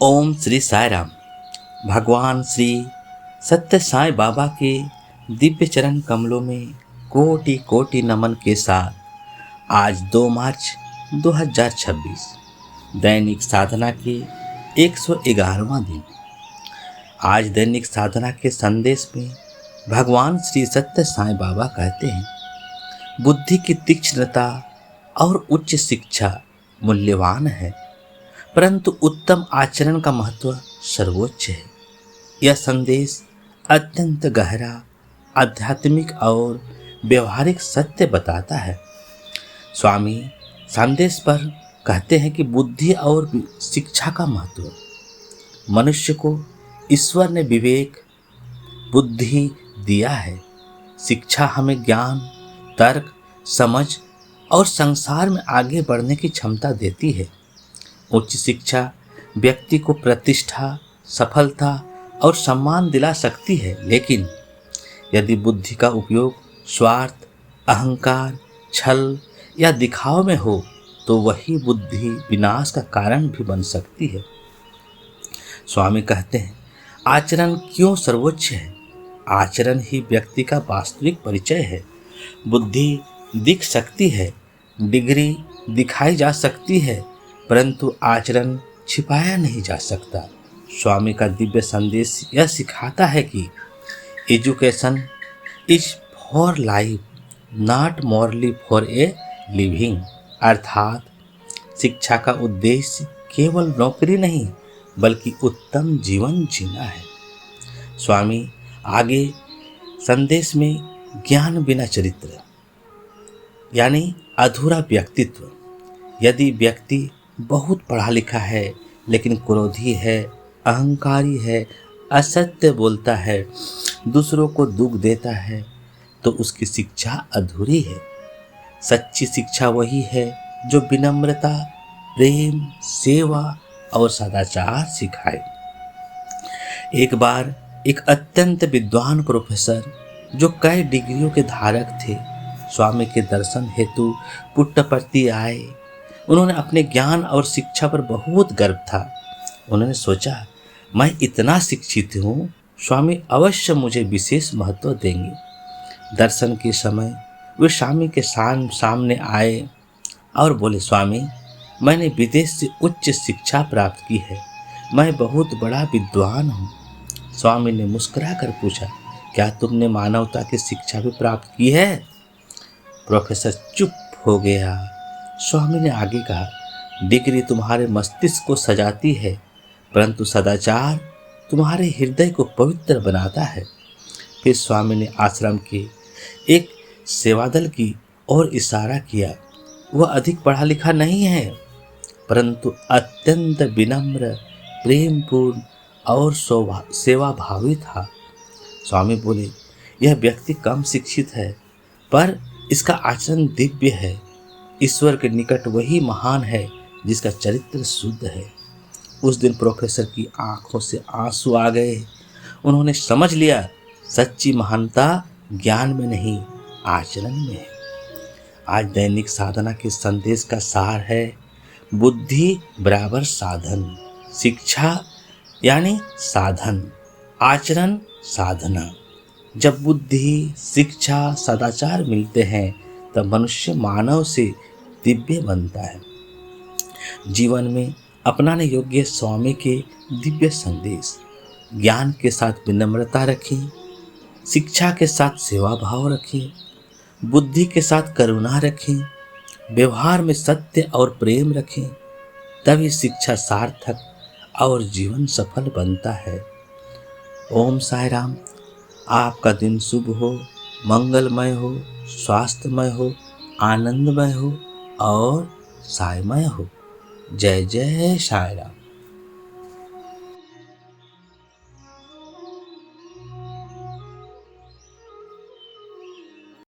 ओम श्री साई राम। भगवान श्री सत्य साईं बाबा के दिव्य चरण कमलों में कोटि कोटि नमन के साथ आज 2 मार्च 2026 दैनिक साधना के 111वां दिन। आज दैनिक साधना के संदेश में भगवान श्री सत्य साईं बाबा कहते हैं, बुद्धि की तीक्ष्णता और उच्च शिक्षा मूल्यवान है, परंतु उत्तम आचरण का महत्व सर्वोच्च है। यह संदेश अत्यंत गहरा, आध्यात्मिक और व्यवहारिक सत्य बताता है। स्वामी संदेश पर कहते हैं कि बुद्धि और शिक्षा का महत्व। मनुष्य को ईश्वर ने विवेक, बुद्धि दिया है। शिक्षा हमें ज्ञान, तर्क, समझ और संसार में आगे बढ़ने की क्षमता देती है। उच्च शिक्षा व्यक्ति को प्रतिष्ठा, सफलता और सम्मान दिला सकती है, लेकिन यदि बुद्धि का उपयोग स्वार्थ, अहंकार, छल या दिखाव में हो तो वही बुद्धि विनाश का कारण भी बन सकती है। स्वामी कहते हैं, आचरण क्यों सर्वोच्च है? आचरण ही व्यक्ति का वास्तविक परिचय है। बुद्धि दिख सकती है, डिग्री दिखाई जा सकती है, परंतु आचरण छिपाया नहीं जा सकता। स्वामी का दिव्य संदेश यह सिखाता है कि education is for life, not morally for a living. अर्थात शिक्षा का उद्देश्य केवल नौकरी नहीं बल्कि उत्तम जीवन जीना है। स्वामी आगे संदेश में ज्ञान बिना चरित्र यानी अधूरा व्यक्तित्व। यदि व्यक्ति बहुत पढ़ा लिखा है लेकिन क्रोधी है, अहंकारी है, असत्य बोलता है, दूसरों को दुख देता है, तो उसकी शिक्षा अधूरी है। सच्ची शिक्षा वही है जो विनम्रता, प्रेम, सेवा और सदाचार सिखाए। एक बार एक अत्यंत विद्वान प्रोफेसर जो कई डिग्रियों के धारक थे, स्वामी के दर्शन हेतु पुट्टपर्ती आए। उन्होंने अपने ज्ञान और शिक्षा पर बहुत गर्व था। उन्होंने सोचा, मैं इतना शिक्षित हूँ, स्वामी अवश्य मुझे विशेष महत्व देंगे। दर्शन के समय वे स्वामी के सामने आए और बोले, स्वामी मैंने विदेश से उच्च शिक्षा प्राप्त की है, मैं बहुत बड़ा विद्वान हूँ। स्वामी ने मुस्कुरा कर पूछा, क्या तुमने मानवता की शिक्षा भी प्राप्त की है? प्रोफेसर चुप हो गया। स्वामी ने आगे कहा, डिग्री तुम्हारे मस्तिष्क को सजाती है, परंतु सदाचार तुम्हारे हृदय को पवित्र बनाता है। फिर स्वामी ने आश्रम के एक सेवादल की ओर इशारा किया। वह अधिक पढ़ा लिखा नहीं है, परंतु अत्यंत विनम्र, प्रेमपूर्ण और सेवाभावी था। स्वामी बोले, यह व्यक्ति कम शिक्षित है, पर इसका आचरण दिव्य है। ईश्वर के निकट वही महान है जिसका चरित्र शुद्ध है। उस दिन प्रोफेसर की आंखों से आंसू आ गए। उन्होंने समझ लिया, सच्ची महानता ज्ञान में नहीं, आचरण में है। आज दैनिक साधना के संदेश का सार है, बुद्धि बराबर साधन, शिक्षा यानी साधन, आचरण साधना। जब बुद्धि, शिक्षा, सदाचार मिलते हैं तब मनुष्य मानव से दिव्य बनता है। जीवन में अपनाने योग्य स्वामी के दिव्य संदेश। ज्ञान के साथ विनम्रता रखें, शिक्षा के साथ सेवा भाव रखें, बुद्धि के साथ करुणा रखें, व्यवहार में सत्य और प्रेम रखें, तभी शिक्षा सार्थक और जीवन सफल बनता है। ओम साई राम। आपका दिन शुभ हो, मंगलमय हो, स्वास्थ्यमय हो, आनंदमय हो और साईमय हो। जय जय साई राम।